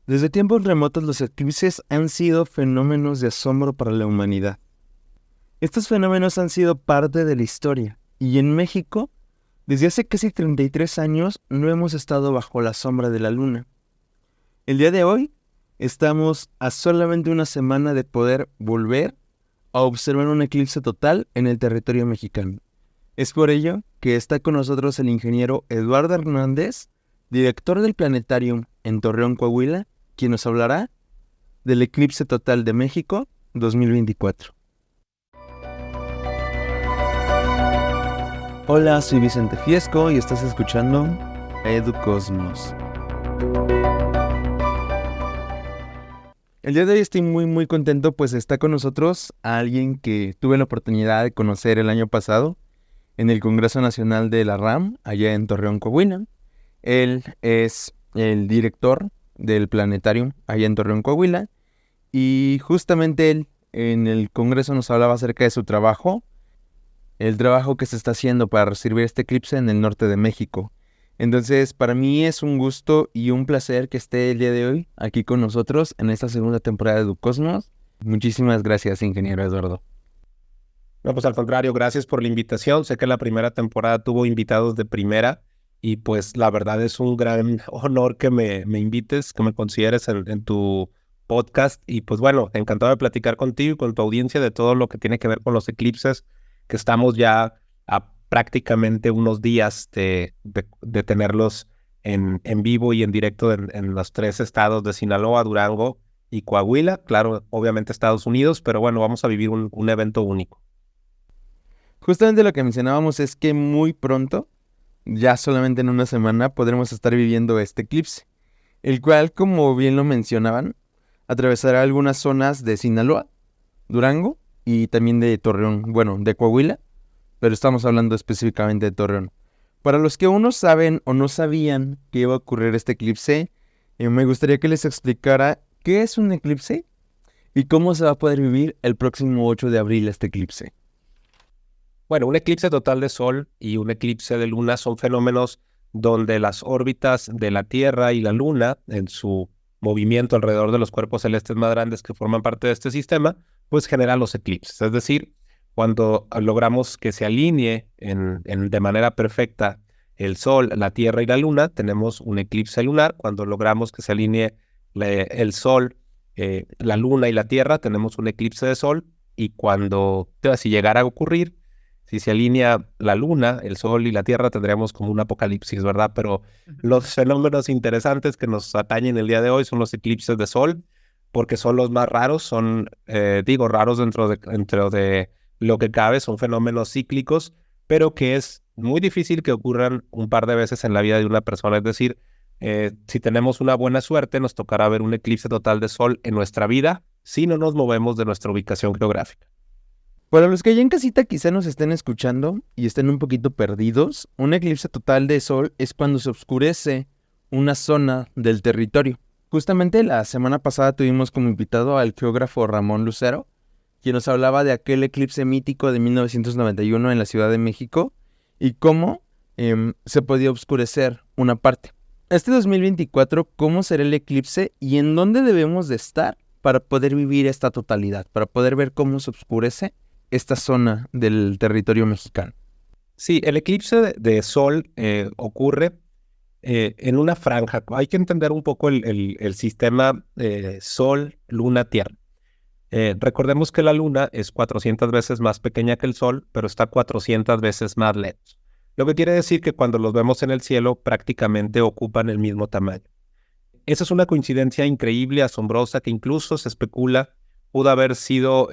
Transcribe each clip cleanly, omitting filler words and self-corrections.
Desde tiempos remotos los eclipses han sido fenómenos de asombro para la humanidad. Estos fenómenos han sido parte de la historia, y en México, desde hace casi 33 años, no hemos estado bajo la sombra de la luna. El día de hoy, estamos a solamente una semana de poder volver a observar un eclipse total en el territorio mexicano. Es por ello que está con nosotros el ingeniero Eduardo Hernández, director del Planetarium en Torreón, Coahuila, quien nos hablará del eclipse total de México 2024. Hola, soy Vicente Fiesco y estás escuchando EduCosmos. El día de hoy estoy muy contento, pues está con nosotros alguien que tuve la oportunidad de conocer el año pasado en el Congreso Nacional de la RAM, allá en Torreón, Coahuila. Él es el director del Planetarium allá en Torreón, Coahuila, y justamente él en el Congreso nos hablaba acerca de su trabajo, el trabajo que se está haciendo para recibir este eclipse en el norte de México. Entonces, para mí es un gusto y un placer que esté el día de hoy aquí con nosotros en esta segunda temporada de EduCosmos. Muchísimas gracias, ingeniero Eduardo. No, pues al contrario, gracias por la invitación. Sé que la primera temporada tuvo invitados de primera y pues la verdad es un gran honor que me invites, que me consideres en tu podcast. Y pues bueno, encantado de platicar contigo y con tu audiencia de todo lo que tiene que ver con los eclipses, que estamos ya a prácticamente unos días de tenerlos en vivo y en directo en los 3 estados de Sinaloa, Durango y Coahuila. Claro, obviamente Estados Unidos, pero bueno, vamos a vivir un evento único. Justamente lo que mencionábamos es que muy pronto, ya solamente en una semana, podremos estar viviendo este eclipse, el cual, como bien lo mencionaban, atravesará algunas zonas de Sinaloa, Durango y también de Torreón, bueno, de Coahuila, pero estamos hablando específicamente de Torreón. Para los que aún no saben o no sabían que iba a ocurrir este eclipse, me gustaría que les explicara qué es un eclipse y cómo se va a poder vivir el próximo 8 de abril este eclipse. Bueno, un eclipse total de Sol y un eclipse de Luna son fenómenos donde las órbitas de la Tierra y la Luna, en su movimiento alrededor de los cuerpos celestes más grandes que forman parte de este sistema, pues generan los eclipses. Es decir, cuando logramos que se alinee de manera perfecta el Sol, la Tierra y la Luna, tenemos un eclipse lunar. Cuando logramos que se alinee el Sol, la Luna y la Tierra, tenemos un eclipse de Sol. Y si llegara a ocurrir, si se alinea la Luna, el Sol y la Tierra, tendríamos como un apocalipsis, ¿verdad? Pero los fenómenos interesantes que nos atañen el día de hoy son los eclipses de Sol, porque son los más raros, son, raros dentro de lo que cabe, son fenómenos cíclicos, pero que es muy difícil que ocurran un par de veces en la vida de una persona. Es decir, si tenemos una buena suerte, nos tocará ver un eclipse total de Sol en nuestra vida si no nos movemos de nuestra ubicación geográfica. Para los que ya en casita quizá nos estén escuchando y estén un poquito perdidos, un eclipse total de Sol es cuando se oscurece una zona del territorio. Justamente la semana pasada tuvimos como invitado al geógrafo Ramón Lucero, quien nos hablaba de aquel eclipse mítico de 1991 en la Ciudad de México y cómo se podía oscurecer una parte. Este 2024, ¿cómo será el eclipse y en dónde debemos de estar para poder vivir esta totalidad, para poder ver cómo se oscurece esta zona del territorio mexicano? Sí, el eclipse de Sol ocurre en una franja. Hay que entender un poco el sistema Sol, Luna, Tierra. Recordemos que la Luna es 400 veces más pequeña que el Sol, pero está 400 veces más lejos. Lo que quiere decir que cuando los vemos en el cielo prácticamente ocupan el mismo tamaño. Esa es una coincidencia increíble, asombrosa, que incluso se especula pudo haber sido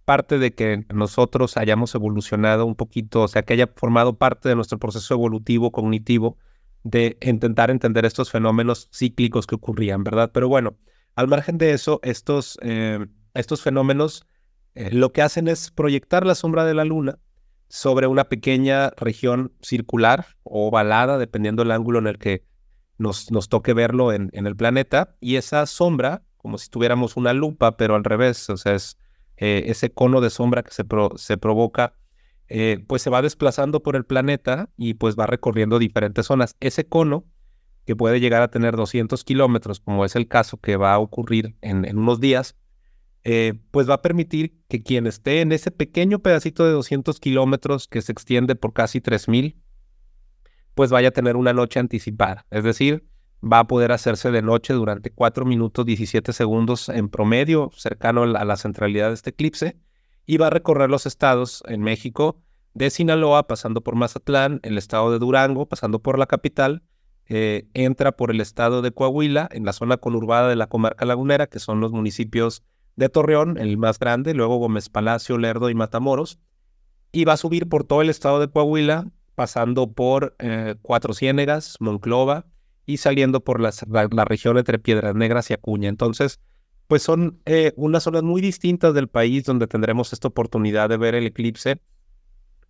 parte de que nosotros hayamos evolucionado un poquito, o sea, que haya formado parte de nuestro proceso evolutivo, cognitivo, de intentar entender estos fenómenos cíclicos que ocurrían, ¿verdad? Pero bueno, al margen de eso, estos fenómenos lo que hacen es proyectar la sombra de la Luna sobre una pequeña región circular o ovalada, dependiendo del ángulo en el que nos toque verlo en el planeta, y esa sombra, como si tuviéramos una lupa, pero al revés, o sea, es ese cono de sombra que se provoca, pues se va desplazando por el planeta y pues va recorriendo diferentes zonas. Ese cono que puede llegar a tener 200 kilómetros, como es el caso que va a ocurrir en unos días, pues va a permitir que quien esté en ese pequeño pedacito de 200 kilómetros que se extiende por casi 3,000, pues vaya a tener una noche anticipada. Es decir, va a poder hacerse de noche durante 4 minutos 17 segundos en promedio, cercano a la centralidad de este eclipse, y va a recorrer los estados en México, de Sinaloa, pasando por Mazatlán, el estado de Durango, pasando por la capital, entra por el estado de Coahuila, en la zona conurbada de la comarca lagunera, que son los municipios de Torreón, el más grande, luego Gómez Palacio, Lerdo y Matamoros, y va a subir por todo el estado de Coahuila, pasando por Cuatro Ciénegas, Monclova, y saliendo por la región entre Piedras Negras y Acuña. Entonces, pues son unas zonas muy distintas del país donde tendremos esta oportunidad de ver el eclipse,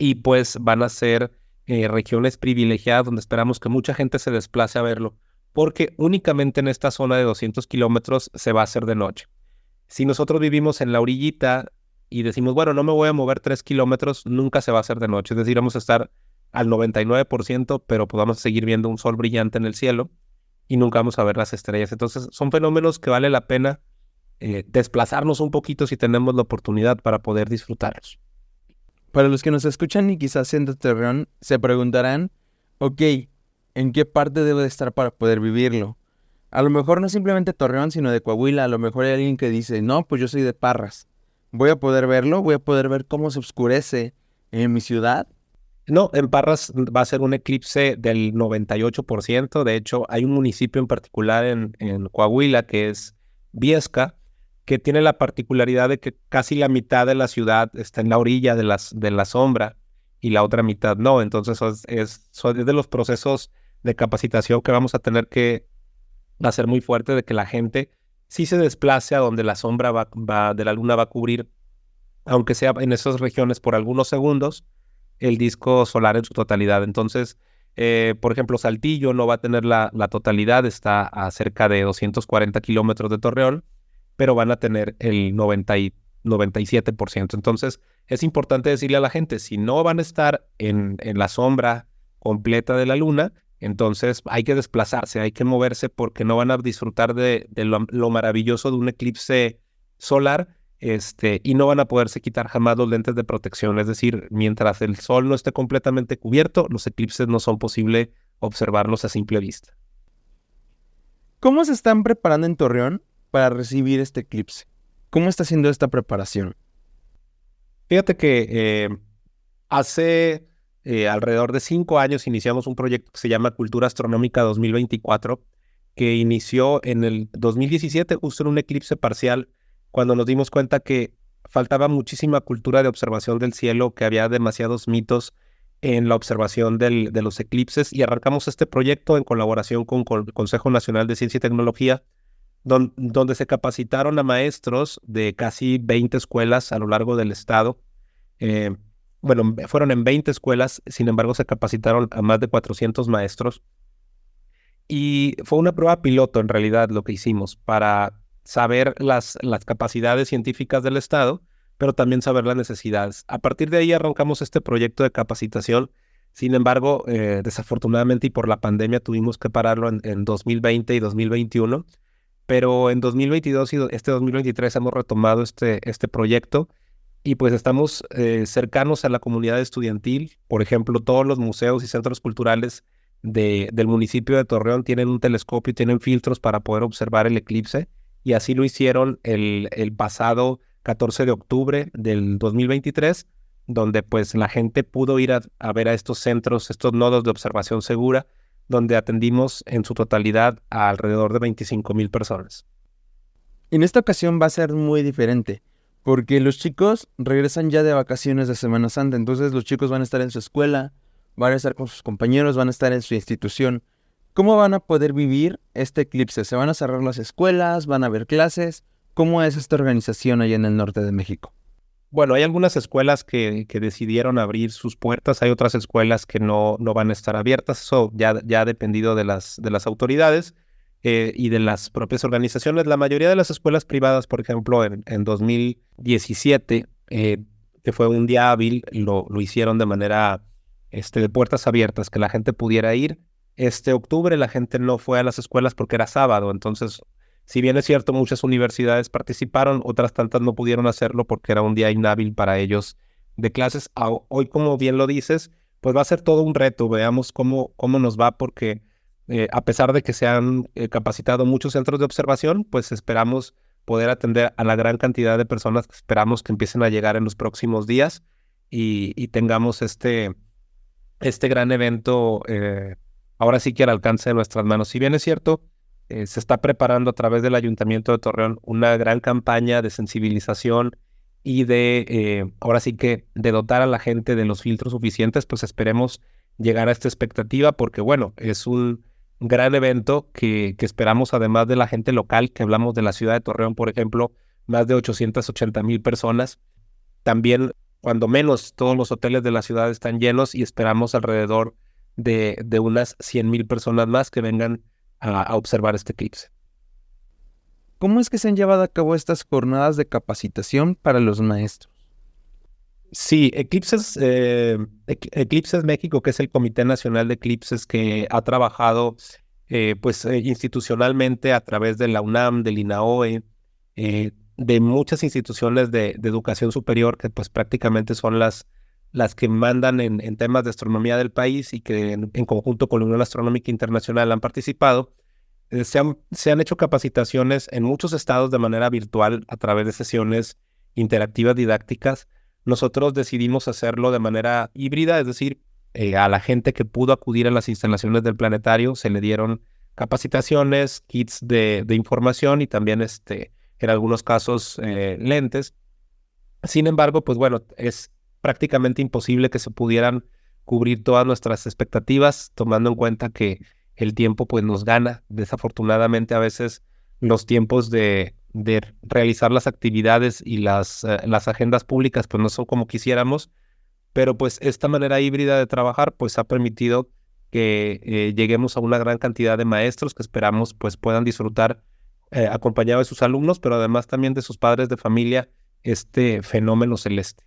y pues van a ser regiones privilegiadas donde esperamos que mucha gente se desplace a verlo, porque únicamente en esta zona de 200 kilómetros se va a hacer de noche. Si nosotros vivimos en la orillita y decimos, bueno, no me voy a mover 3 kilómetros, nunca se va a hacer de noche. Es decir, vamos a estar al 99%, pero pues vamos a seguir viendo un sol brillante en el cielo y nunca vamos a ver las estrellas. Entonces, son fenómenos que vale la pena desplazarnos un poquito si tenemos la oportunidad para poder disfrutarlos. Para los que nos escuchan y quizás siendo Torreón, se preguntarán, ok, ¿en qué parte debo de estar para poder vivirlo? A lo mejor no simplemente Torreón, sino de Coahuila. A lo mejor hay alguien que dice, no, pues yo soy de Parras. ¿Voy a poder verlo? ¿Voy a poder ver cómo se oscurece en mi ciudad? No, en Parras va a ser un eclipse del 98%. De hecho, hay un municipio en particular en Coahuila que es Viesca, que tiene la particularidad de que casi la mitad de la ciudad está en la orilla de la sombra y la otra mitad no. Entonces, es de los procesos de capacitación que vamos a tener que hacer muy fuerte, de que la gente sí se desplace a donde la sombra de la luna va a cubrir, aunque sea en esas regiones por algunos segundos, el disco solar en su totalidad. Entonces, por ejemplo, Saltillo no va a tener la totalidad, está a cerca de 240 kilómetros de Torreón, pero van a tener el 97%. Entonces, es importante decirle a la gente, si no van a estar en la sombra completa de la luna, entonces hay que desplazarse, hay que moverse, porque no van a disfrutar de lo maravilloso de un eclipse solar, y no van a poderse quitar jamás los lentes de protección. Es decir, mientras el sol no esté completamente cubierto, los eclipses no son posible observarlos a simple vista. ¿Cómo se están preparando en Torreón para recibir este eclipse? ¿Cómo está haciendo esta preparación? Fíjate que hace alrededor de 5 años iniciamos un proyecto que se llama Cultura Astronómica 2024, que inició en el 2017, justo en un eclipse parcial, cuando nos dimos cuenta que faltaba muchísima cultura de observación del cielo, que había demasiados mitos en la observación de los eclipses, y arrancamos este proyecto en colaboración con el Consejo Nacional de Ciencia y Tecnología, donde se capacitaron a maestros de casi 20 escuelas a lo largo del estado. Bueno, fueron en 20 escuelas, sin embargo se capacitaron a más de 400 maestros, y fue una prueba piloto en realidad lo que hicimos para saber las capacidades científicas del estado, pero también saber las necesidades. A partir de ahí arrancamos este proyecto de capacitación. Sin embargo, desafortunadamente y por la pandemia tuvimos que pararlo en 2020 y 2021, pero en 2022 y este 2023 hemos retomado este proyecto, y pues estamos cercanos a la comunidad estudiantil. Por ejemplo, todos los museos y centros culturales del municipio de Torreón tienen un telescopio y tienen filtros para poder observar el eclipse, y así lo hicieron el pasado 14 de octubre del 2023, donde pues la gente pudo ir a ver a estos centros, estos nodos de observación segura, donde atendimos en su totalidad a alrededor de 25,000 personas. En esta ocasión va a ser muy diferente, porque los chicos regresan ya de vacaciones de Semana Santa. Entonces los chicos van a estar en su escuela, van a estar con sus compañeros, van a estar en su institución. ¿Cómo van a poder vivir este eclipse? ¿Se van a cerrar las escuelas? ¿Van a haber clases? ¿Cómo es esta organización allá en el norte de México? Bueno, hay algunas escuelas que decidieron abrir sus puertas, hay otras escuelas que no van a estar abiertas. Eso ya ha dependido de las autoridades y de las propias organizaciones. La mayoría de las escuelas privadas, por ejemplo, en 2017, que fue un día hábil, lo hicieron de manera de puertas abiertas, que la gente pudiera ir. este octubre la gente no fue a las escuelas porque era sábado. Entonces, si bien es cierto, muchas universidades participaron, otras tantas no pudieron hacerlo porque era un día inhábil para ellos de clases. Hoy, como bien lo dices, pues va a ser todo un reto. Veamos cómo nos va, porque a pesar de que se han capacitado muchos centros de observación, pues esperamos poder atender a la gran cantidad de personas que esperamos que empiecen a llegar en los próximos días y tengamos este gran evento, ahora sí que al alcance de nuestras manos. Si bien es cierto, se está preparando a través del Ayuntamiento de Torreón una gran campaña de sensibilización y ahora sí que de dotar a la gente de los filtros suficientes, pues esperemos llegar a esta expectativa, porque bueno, es un gran evento que esperamos, además de la gente local, que hablamos de la ciudad de Torreón, por ejemplo, más de 880,000 personas. También, cuando menos, todos los hoteles de la ciudad están llenos y esperamos alrededor de unas 100,000 personas más que vengan a observar este eclipse. ¿Cómo es que se han llevado a cabo estas jornadas de capacitación para los maestros? Sí, Eclipses México, que es el Comité Nacional de Eclipses, que ha trabajado institucionalmente a través de la UNAM, del INAOE, de muchas instituciones de educación superior, que pues prácticamente son las que mandan en temas de astronomía del país, y que en conjunto con la Unión Astronómica Internacional han participado. Se han hecho capacitaciones en muchos estados de manera virtual a través de sesiones interactivas didácticas. Nosotros decidimos hacerlo de manera híbrida, es decir, a la gente que pudo acudir a las instalaciones del planetario se le dieron capacitaciones, kits de información y también en algunos casos lentes. Sin embargo, pues bueno, es prácticamente imposible que se pudieran cubrir todas nuestras expectativas, tomando en cuenta que el tiempo pues nos gana. Desafortunadamente, a veces los tiempos de realizar las actividades y las agendas públicas pues no son como quisiéramos, pero pues esta manera híbrida de trabajar pues ha permitido que lleguemos a una gran cantidad de maestros que esperamos pues puedan disfrutar acompañados de sus alumnos, pero además también de sus padres de familia, este fenómeno celeste.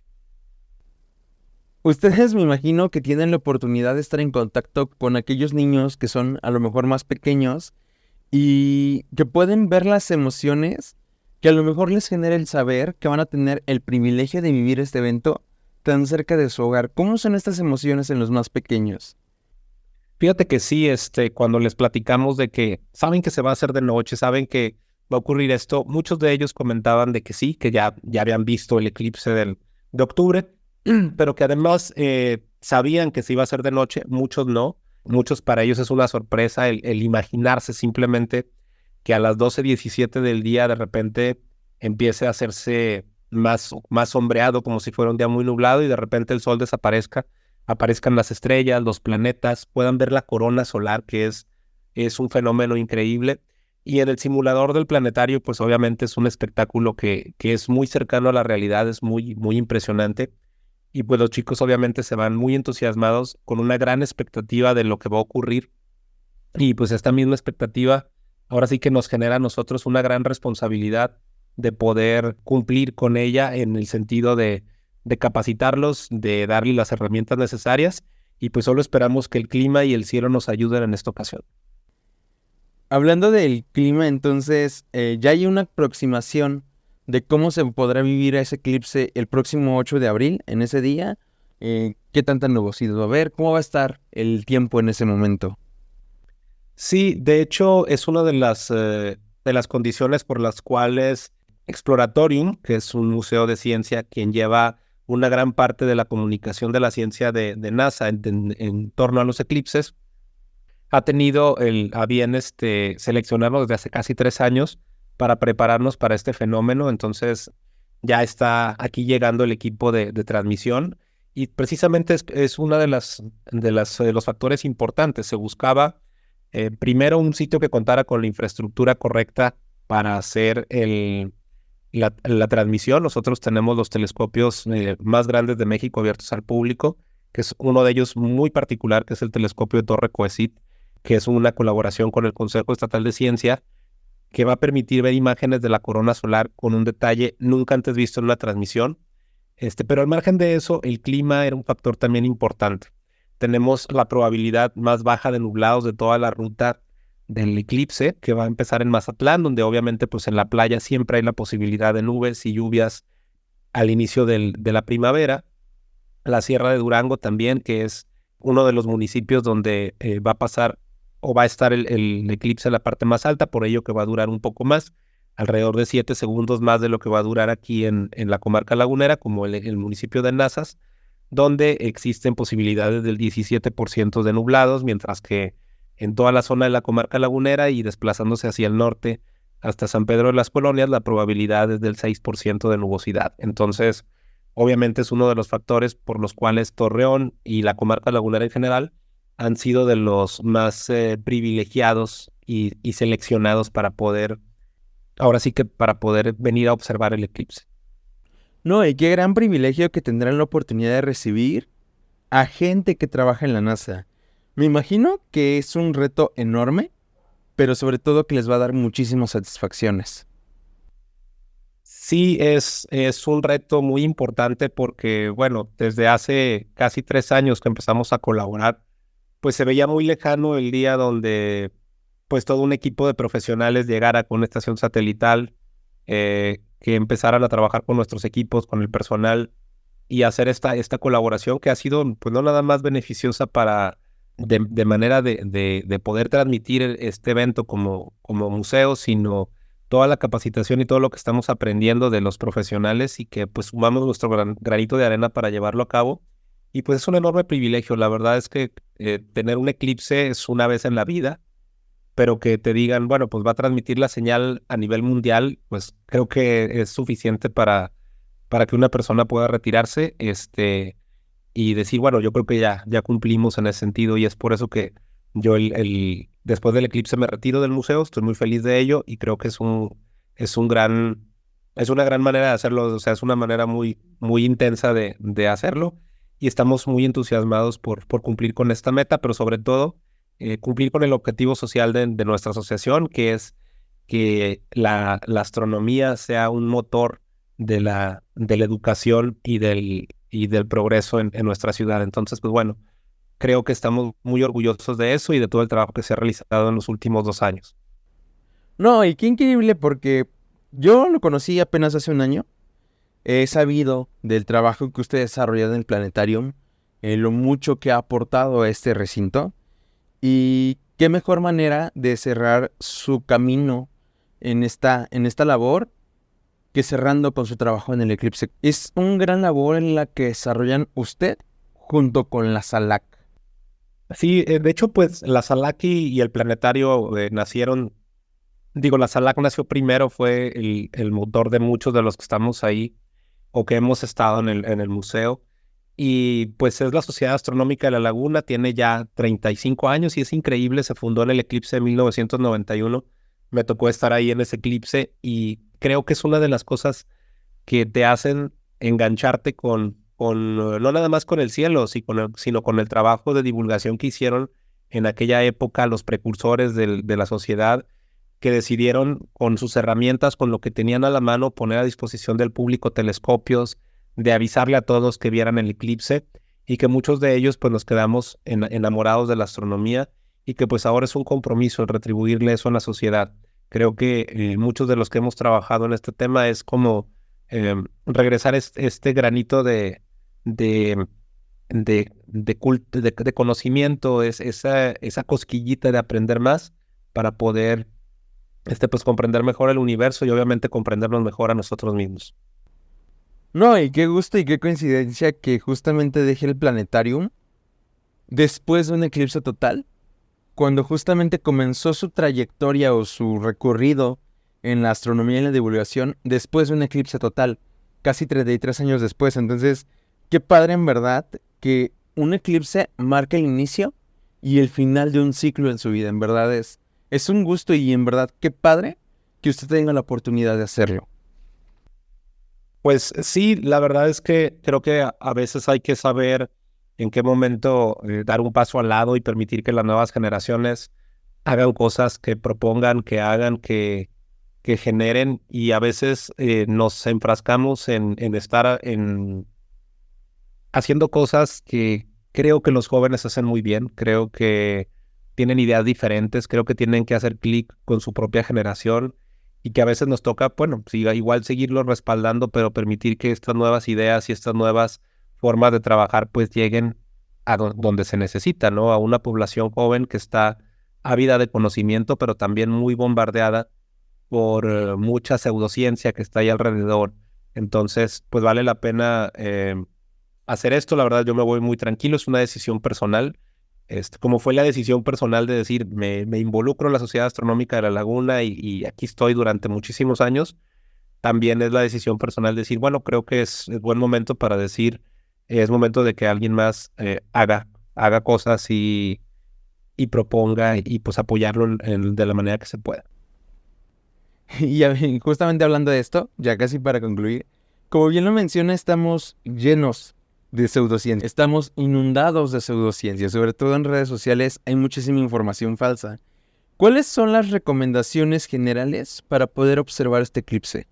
Ustedes me imagino que tienen la oportunidad de estar en contacto con aquellos niños que son a lo mejor más pequeños y que pueden ver las emociones que a lo mejor les genera el saber que van a tener el privilegio de vivir este evento tan cerca de su hogar. ¿Cómo son estas emociones en los más pequeños? Fíjate que sí, cuando les platicamos de que saben que se va a hacer de noche, saben que va a ocurrir esto, muchos de ellos comentaban de que sí, que ya habían visto el eclipse de octubre, pero que además sabían que se iba a hacer de noche. Muchos no, muchos, para ellos es una sorpresa el imaginarse simplemente que a las 12:17 del día de repente empiece a hacerse más sombreado, como si fuera un día muy nublado, y de repente el sol desaparezca, aparezcan las estrellas, los planetas, puedan ver la corona solar, que es un fenómeno increíble. Y en el simulador del planetario, pues obviamente es un espectáculo que es muy cercano a la realidad, es muy, muy impresionante. Y pues los chicos obviamente se van muy entusiasmados, con una gran expectativa de lo que va a ocurrir. Y pues esta misma expectativa ahora sí que nos genera a nosotros una gran responsabilidad de poder cumplir con ella, en el sentido de capacitarlos, de darles las herramientas necesarias, y pues solo esperamos que el clima y el cielo nos ayuden en esta ocasión. Hablando del clima, entonces, ya hay una aproximación de cómo se podrá vivir ese eclipse el próximo 8 de abril, en ese día. ¿Qué tanta nubosidad va a haber? ¿Cómo va a estar el tiempo en ese momento? Sí, de hecho es una de las condiciones por las cuales Exploratorium, que es un museo de ciencia quien lleva una gran parte de la comunicación de la ciencia de NASA en torno a los eclipses, ha tenido a bien seleccionarnos desde hace casi 3 años para prepararnos para este fenómeno. Entonces ya está aquí llegando el equipo de transmisión, y precisamente es una de los factores importantes. Se buscaba primero un sitio que contara con la infraestructura correcta para hacer la transmisión. Nosotros tenemos los telescopios más grandes de México abiertos al público, que es uno de ellos muy particular, que es el telescopio de Torre Coesit, que es una colaboración con el Consejo Estatal de Ciencia, que va a permitir ver imágenes de la corona solar con un detalle nunca antes visto en una transmisión. Pero al margen de eso, el clima era un factor también importante. tenemos la probabilidad más baja de nublados de toda la ruta del eclipse, que va a empezar en Mazatlán, donde obviamente pues en la playa siempre hay la posibilidad de nubes y lluvias al inicio de la primavera. La Sierra de Durango también, que es uno de los municipios donde va a pasar o va a estar el eclipse en la parte más alta, por ello que va a durar un poco más, alrededor de 7 segundos más de lo que va a durar aquí en la comarca lagunera, como el municipio de Nazas, donde existen posibilidades del 17% de nublados, mientras que en toda la zona de la comarca lagunera y desplazándose hacia el norte hasta San Pedro de las Colonias, la probabilidad es del 6% de nubosidad. Entonces, obviamente es uno de los factores por los cuales Torreón y la comarca lagunera en general han sido de los más privilegiados y seleccionados para poder, ahora sí que para poder venir a observar el eclipse. No, y qué gran privilegio que tendrán la oportunidad de recibir a gente que trabaja en la NASA. Me imagino que es un reto enorme, pero sobre todo que les va a dar muchísimas satisfacciones. Sí, es un reto muy importante porque, bueno, desde hace casi 3 años que empezamos a colaborar, pues se veía muy lejano el día donde pues todo un equipo de profesionales llegara con una estación satelital, que empezaran a trabajar con nuestros equipos, con el personal y hacer esta colaboración que ha sido pues no nada más beneficiosa para de manera de poder transmitir este evento como museo, sino toda la capacitación y todo lo que estamos aprendiendo de los profesionales y que pues sumamos nuestro granito de arena para llevarlo a cabo. Y pues es un enorme privilegio. La verdad es que tener un eclipse es una vez en la vida, pero que te digan, bueno, pues va a transmitir la señal a nivel mundial, pues creo que es suficiente para que una persona pueda retirarse, y decir, bueno, yo creo que ya cumplimos en ese sentido, y es por eso que yo después del eclipse me retiro del museo, estoy muy feliz de ello, y creo que es una gran manera de hacerlo, o sea, es una manera muy, muy intensa de hacerlo, y estamos muy entusiasmados por cumplir con esta meta, pero sobre todo, cumplir con el objetivo social de nuestra asociación, que es que la astronomía sea un motor de la educación y del progreso en nuestra ciudad. Entonces, pues bueno, creo que estamos muy orgullosos de eso y de todo el trabajo que se ha realizado en los últimos 2 años. No, y qué increíble porque yo lo conocí apenas hace un año. He sabido del trabajo que usted desarrollado en el planetarium, lo mucho que ha aportado a este recinto. Y qué mejor manera de cerrar su camino en esta labor que cerrando con su trabajo en el eclipse. Es un gran labor en la que desarrollan usted junto con la SALAC. Sí, de hecho, pues la Salaki y el planetario nacieron, digo, la Salac nació primero, fue el motor de muchos de los que estamos ahí o que hemos estado en el museo. Y pues es la Sociedad Astronómica de la Laguna, tiene ya 35 años y es increíble, se fundó en el eclipse de 1991. Me tocó estar ahí en ese eclipse y creo que es una de las cosas que te hacen engancharte no nada más con el cielo, sino con el trabajo de divulgación que hicieron en aquella época los precursores de la sociedad, que decidieron con sus herramientas, con lo que tenían a la mano, poner a disposición del público telescopios, de avisarle a todos que vieran el eclipse, y que muchos de ellos pues nos quedamos enamorados de la astronomía, y que pues ahora es un compromiso el retribuirle eso a la sociedad. Creo que muchos de los que hemos trabajado en este tema es como regresar este granito de, de conocimiento, esa cosquillita de aprender más para poder pues comprender mejor el universo y obviamente comprendernos mejor a nosotros mismos. No, y qué gusto y qué coincidencia que justamente deje el planetarium después de un eclipse total, cuando justamente comenzó su trayectoria o su recorrido en la astronomía y la divulgación después de un eclipse total, casi 33 años después. Entonces, qué padre en verdad que un eclipse marque el inicio y el final de un ciclo en su vida. En verdad es un gusto y en verdad qué padre que usted tenga la oportunidad de hacerlo. Pues sí, la verdad es que creo que a veces hay que saber en qué momento dar un paso al lado y permitir que las nuevas generaciones hagan cosas, que propongan, que hagan, que generen, y a veces nos enfrascamos en estar haciendo cosas Creo que los jóvenes hacen muy bien, creo que tienen ideas diferentes, creo que tienen que hacer clic con su propia generación y que a veces nos toca, bueno, sí, igual seguirlos respaldando, pero permitir que estas nuevas ideas y estas nuevas formas de trabajar pues lleguen a donde se necesita, ¿no? A una población joven que está ávida de conocimiento, pero también muy bombardeada por mucha pseudociencia que está ahí alrededor. Entonces, pues vale la pena hacer esto. La verdad, yo me voy muy tranquilo, es una decisión personal. Como fue la decisión personal de decir, me involucro en la Sociedad Astronómica de la Laguna y aquí estoy durante muchísimos años, también es la decisión personal de decir, bueno, creo que es buen momento para decir, es momento de que alguien más haga cosas y proponga y pues apoyarlo de la manera que se pueda. Y justamente hablando de esto, ya casi para concluir, como bien lo menciona, estamos llenos de pseudociencia. Estamos inundados de pseudociencia, sobre todo en redes sociales hay muchísima información falsa. ¿Cuáles son las recomendaciones generales para poder observar este eclipse?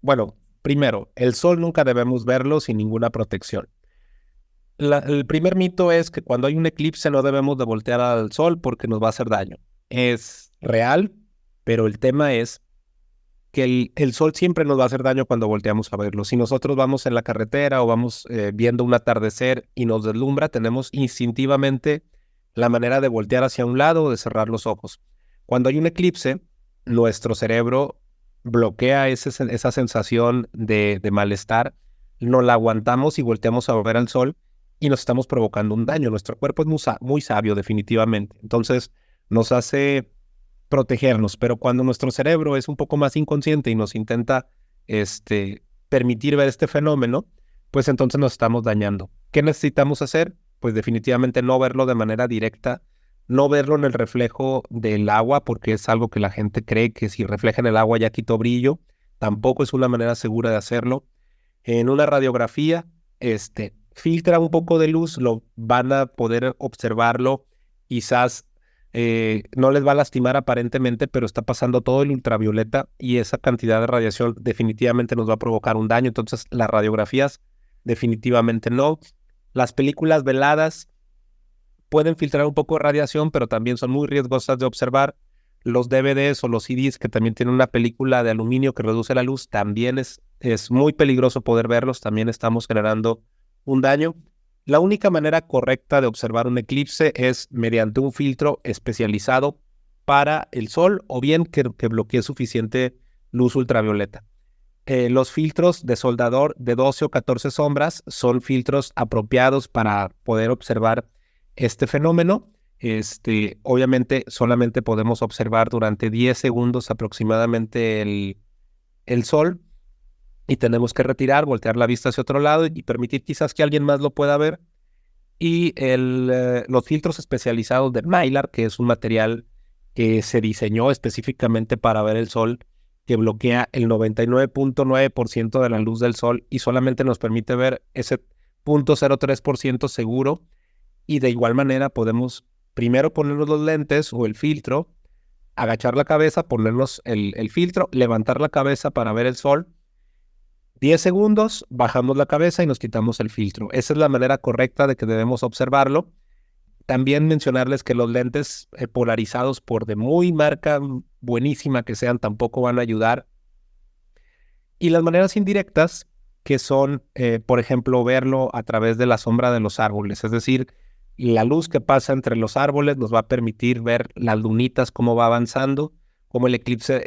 Bueno, primero, el sol nunca debemos verlo sin ninguna protección. El primer mito es que cuando hay un eclipse no debemos de voltear al sol porque nos va a hacer daño. Es real, pero el tema es que el sol siempre nos va a hacer daño cuando volteamos a verlo. Si nosotros vamos en la carretera o vamos viendo un atardecer y nos deslumbra, tenemos instintivamente la manera de voltear hacia un lado o de cerrar los ojos. Cuando hay un eclipse, nuestro cerebro bloquea esa sensación de malestar, no la aguantamos y volteamos a ver al sol y nos estamos provocando un daño. Nuestro cuerpo es muy sabio, definitivamente. Entonces, nos hace protegernos, pero cuando nuestro cerebro es un poco más inconsciente y nos intenta permitir ver este fenómeno, pues entonces nos estamos dañando. ¿Qué necesitamos hacer? Pues definitivamente no verlo de manera directa, no verlo en el reflejo del agua, porque es algo que la gente cree que si refleja en el agua ya quitó brillo, tampoco es una manera segura de hacerlo. En una radiografía, filtra un poco de luz, lo van a poder observarlo, quizás no les va a lastimar aparentemente, pero está pasando todo el ultravioleta y esa cantidad de radiación definitivamente nos va a provocar un daño. Entonces, las radiografías definitivamente no. Las películas veladas pueden filtrar un poco de radiación, pero también son muy riesgosas de observar. Los DVDs o los CDs que también tienen una película de aluminio que reduce la luz, también es muy peligroso poder verlos, también estamos generando un daño. La única manera correcta de observar un eclipse es mediante un filtro especializado para el sol o bien que bloquee suficiente luz ultravioleta. Los filtros de soldador de 12 o 14 sombras son filtros apropiados para poder observar este fenómeno. Obviamente solamente podemos observar durante 10 segundos aproximadamente el sol y tenemos que retirar, voltear la vista hacia otro lado y permitir quizás que alguien más lo pueda ver. Y los filtros especializados de Mylar, que es un material que se diseñó específicamente para ver el sol, que bloquea el 99.9% de la luz del sol y solamente nos permite ver ese 0.03% seguro. Y de igual manera podemos primero ponernos los lentes o el filtro, agachar la cabeza, ponernos el filtro, levantar la cabeza para ver el sol. 10 segundos, bajamos la cabeza y nos quitamos el filtro. Esa es la manera correcta de que debemos observarlo. También mencionarles que los lentes polarizados, por de muy marca buenísima que sean, tampoco van a ayudar. Y las maneras indirectas, que son, por ejemplo, verlo a través de la sombra de los árboles. Es decir, la luz que pasa entre los árboles nos va a permitir ver las lunitas, cómo va avanzando, cómo el eclipse,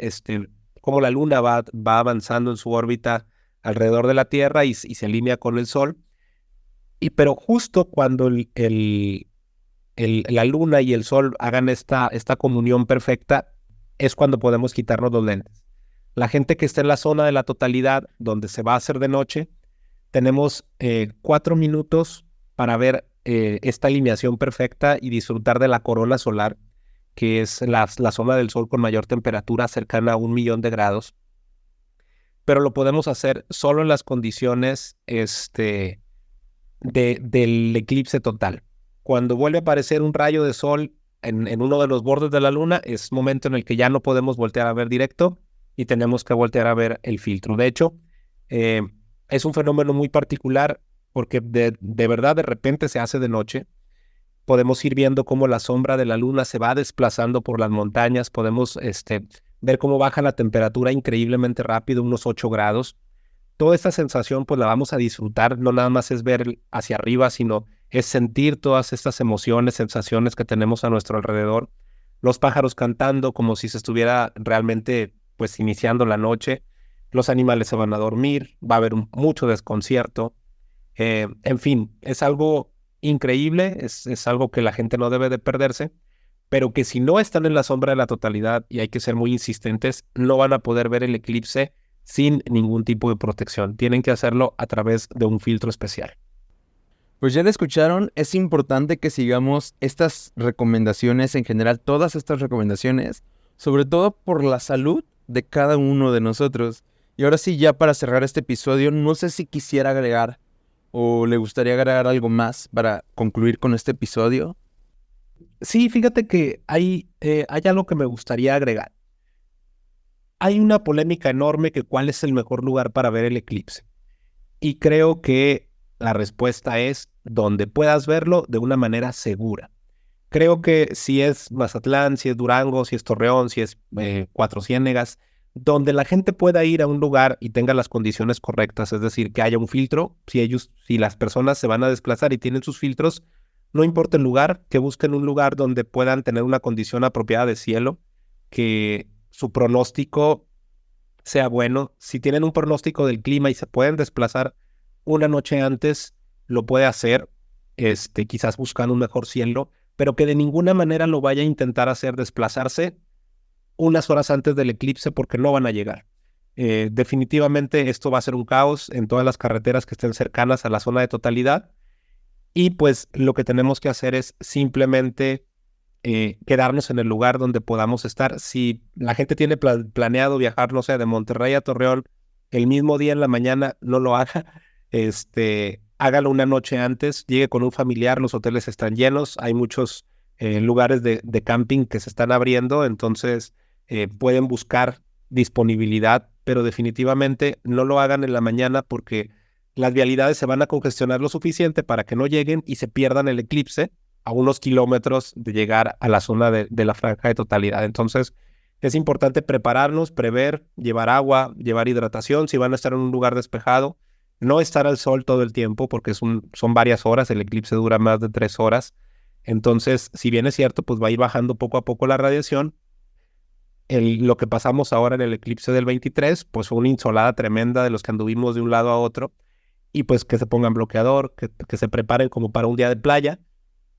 cómo la luna va avanzando en su órbita alrededor de la Tierra y se alinea con el Sol. Pero justo cuando la luna y el Sol hagan esta comunión perfecta, es cuando podemos quitarnos los lentes. La gente que está en la zona de la totalidad, donde se va a hacer de noche, tenemos 4 minutos para ver esta alineación perfecta y disfrutar de la corona solar, que es la zona del Sol con mayor temperatura, cercana a 1.000.000 de grados. Pero lo podemos hacer solo en las condiciones del eclipse total. Cuando vuelve a aparecer un rayo de sol en uno de los bordes de la luna, es momento en el que ya no podemos voltear a ver directo y tenemos que voltear a ver el filtro. De hecho, es un fenómeno muy particular. porque de verdad de repente se hace de noche. Podemos ir viendo cómo la sombra de la luna se va desplazando por las montañas, podemos ver cómo baja la temperatura increíblemente rápido, unos 8 grados. Toda esta sensación pues la vamos a disfrutar, no nada más es ver hacia arriba, sino es sentir todas estas emociones, sensaciones que tenemos a nuestro alrededor. Los pájaros cantando como si se estuviera realmente pues iniciando la noche. Los animales se van a dormir, va a haber mucho desconcierto. En fin, es algo increíble, es algo que la gente no debe de perderse, pero que si no están en la sombra de la totalidad, y hay que ser muy insistentes, no van a poder ver el eclipse sin ningún tipo de protección. Tienen que hacerlo a través de un filtro especial. Pues ya lo escucharon, es importante que sigamos estas recomendaciones, en general todas estas recomendaciones, sobre todo por la salud de cada uno de nosotros. Y ahora sí, ya para cerrar este episodio, no sé si quisiera agregar o le gustaría agregar algo más para concluir con este episodio. Sí, fíjate que hay algo que me gustaría agregar. Hay una polémica enorme que cuál es el mejor lugar para ver el eclipse. Y creo que la respuesta es donde puedas verlo de una manera segura. Creo que si es Mazatlán, si es Durango, si es Torreón, si es Cuatro Ciénegas, donde la gente pueda ir a un lugar y tenga las condiciones correctas, es decir, que haya un filtro, si las personas se van a desplazar y tienen sus filtros, no importa el lugar, que busquen un lugar donde puedan tener una condición apropiada de cielo, que su pronóstico sea bueno. Si tienen un pronóstico del clima y se pueden desplazar una noche antes, lo puede hacer, quizás buscando un mejor cielo, pero que de ninguna manera lo vaya a intentar hacer desplazarse unas horas antes del eclipse porque no van a llegar. Definitivamente esto va a ser un caos en todas las carreteras que estén cercanas a la zona de totalidad, y pues lo que tenemos que hacer es simplemente quedarnos en el lugar donde podamos estar. Si la gente tiene planeado viajar, no sé, de Monterrey a Torreón el mismo día en la mañana, no lo haga. Hágalo una noche antes, llegue con un familiar, los hoteles están llenos, hay muchos lugares de camping que se están abriendo, entonces pueden buscar disponibilidad, pero definitivamente no lo hagan en la mañana porque las vialidades se van a congestionar lo suficiente para que no lleguen y se pierdan el eclipse a unos kilómetros de llegar a la zona de la franja de totalidad. Entonces es importante prepararnos, prever, llevar agua, llevar hidratación, si van a estar en un lugar despejado, no estar al sol todo el tiempo porque son varias horas, el eclipse dura más de 3 horas. Entonces, si bien es cierto, pues va a ir bajando poco a poco la radiación. Lo que pasamos ahora en el eclipse del 23, pues fue una insolada tremenda de los que anduvimos de un lado a otro, y pues que se pongan bloqueador, que se preparen como para un día de playa,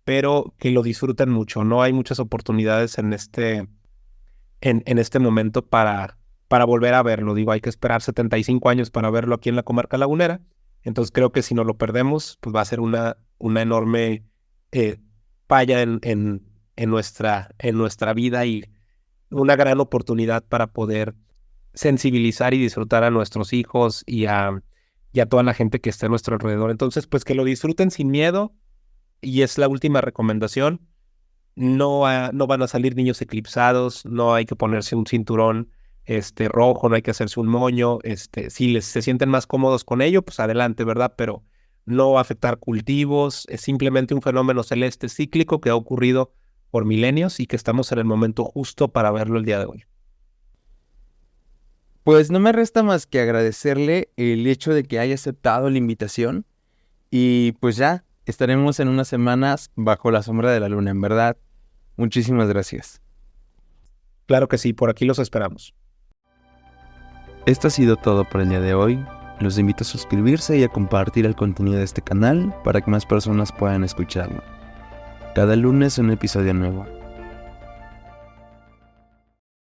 pero que lo disfruten mucho. No hay muchas oportunidades en este momento para volver a verlo. Digo, hay que esperar 75 años para verlo aquí en la comarca lagunera. Entonces creo que si no lo perdemos, pues va a ser una enorme falla en nuestra vida, y una gran oportunidad para poder sensibilizar y disfrutar a nuestros hijos y a toda la gente que está a nuestro alrededor. Entonces, pues que lo disfruten sin miedo, y es la última recomendación. No van a salir niños eclipsados, no hay que ponerse un cinturón rojo, no hay que hacerse un moño. Si se sienten más cómodos con ello, pues adelante, ¿verdad? Pero no va a afectar cultivos, es simplemente un fenómeno celeste cíclico que ha ocurrido por milenios y que estamos en el momento justo para verlo el día de hoy. Pues no me resta más que agradecerle el hecho de que haya aceptado la invitación, y pues ya estaremos en unas semanas bajo la sombra de la luna, en verdad. Muchísimas gracias. Claro que sí, por aquí los esperamos. Esto ha sido todo por el día de hoy. Los invito a suscribirse y a compartir el contenido de este canal para que más personas puedan escucharlo. Cada lunes un episodio nuevo.